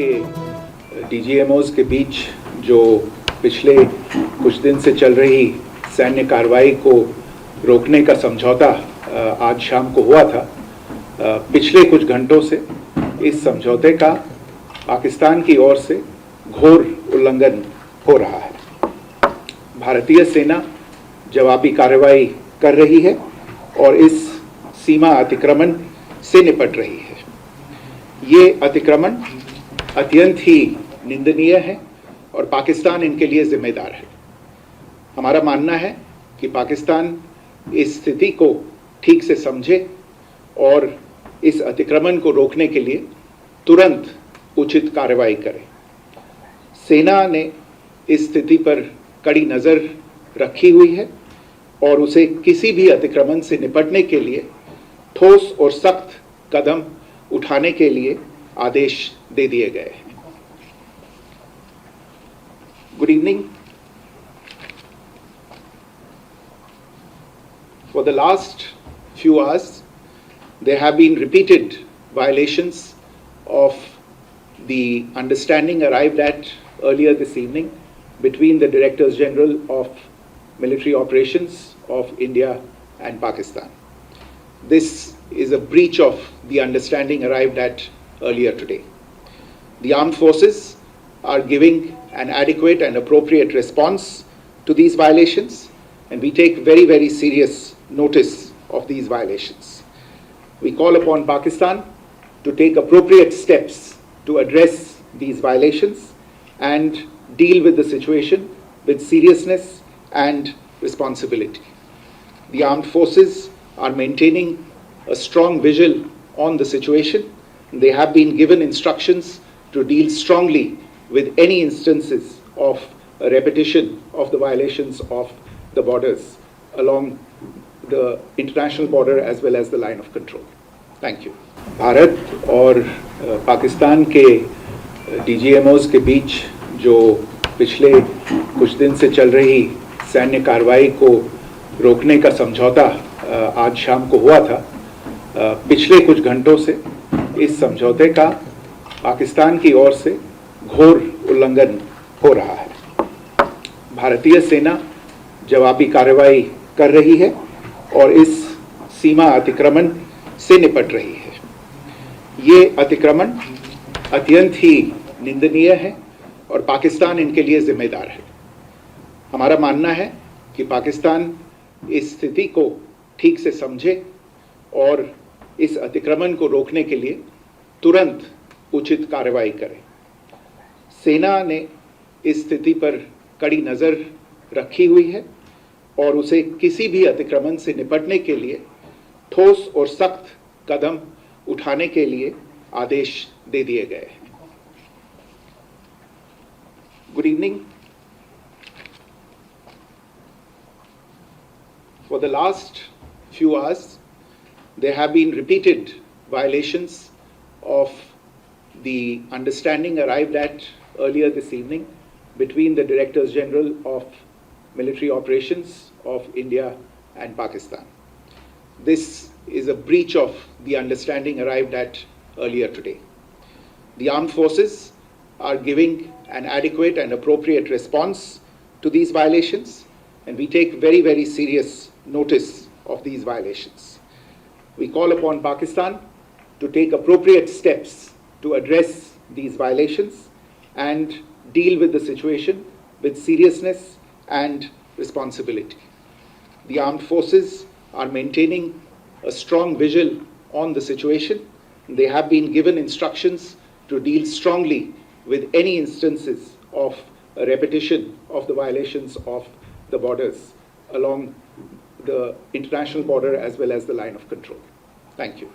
के डीजीएमओज के बीच जो पिछले कुछ दिन से चल रही सैन्य कार्रवाई को रोकने का समझौता आज शाम को हुआ था। पिछले कुछ घंटों से इस समझौते का पाकिस्तान की ओर से घोर उल्लंघन हो रहा है। भारतीय सेना जवाबी कार्रवाई कर रही है और इस सीमा अतिक्रमण से निपट रही है। ये अतिक्रमण अत्यंत ही निंदनीय है और पाकिस्तान इनके लिए जिम्मेदार है। हमारा मानना है कि पाकिस्तान इस स्थिति को ठीक से समझे और इस अतिक्रमण को रोकने के लिए तुरंत उचित कार्रवाई करे। सेना ने इस स्थिति पर कड़ी नज़र रखी हुई है और उसे किसी भी अतिक्रमण से निपटने के लिए ठोस और सख्त कदम उठाने के लिए आदेश दे दिए गए हैं। Good evening. For the last few hours, there have been repeated violations of the understanding arrived at earlier this evening between the Directors General of Military Operations of India and Pakistan. This is a breach of the understanding arrived at earlier today. The armed forces are giving an adequate and appropriate response to these violations, and we take very, very serious notice of these violations. We call upon Pakistan to take appropriate steps to address these violations and deal with the situation with seriousness and responsibility. The armed forces are maintaining a strong vigil on the situation. They have been given instructions to deal strongly with any instances of a repetition of the violations of the borders along the international border as well as the line of control. Thank you. Bharat और पाकिस्तान के डीजीएमओज के बीच जो पिछले कुछ दिन से चल रही सैन्य कार्रवाई को रोकने का समझौता आज शाम को हुआ था। पिछले कुछ घंटों से इस समझौते का पाकिस्तान की ओर से घोर उल्लंघन हो रहा है। भारतीय सेना जवाबी कार्रवाई कर रही है और इस सीमा अतिक्रमण से निपट रही है। ये अतिक्रमण अत्यंत ही निंदनीय है और पाकिस्तान इनके लिए जिम्मेदार है। हमारा मानना है कि पाकिस्तान इस स्थिति को ठीक से समझे और इस अतिक्रमण को रोकने के लिए तुरंत उचित कार्रवाई करे। सेना ने इस स्थिति पर कड़ी नज़र रखी हुई है और उसे किसी भी अतिक्रमण से निपटने के लिए ठोस और सख्त कदम उठाने के लिए आदेश दे दिए गए हैं। Good evening. For the last few hours, there have been repeated violations of the understanding arrived at earlier this evening between the Directors General of Military Operations of India and Pakistan. This is a breach of the understanding arrived at earlier today. The armed forces are giving an adequate and appropriate response to these violations, and we take very, very serious notice of these violations. We call upon Pakistan to take appropriate steps to address these violations and deal with the situation with seriousness and responsibility. The armed forces are maintaining a strong vigil on the situation. They have been given instructions to deal strongly with any instances of a repetition of the violations of the borders along the international border as well as the line of control. Thank you.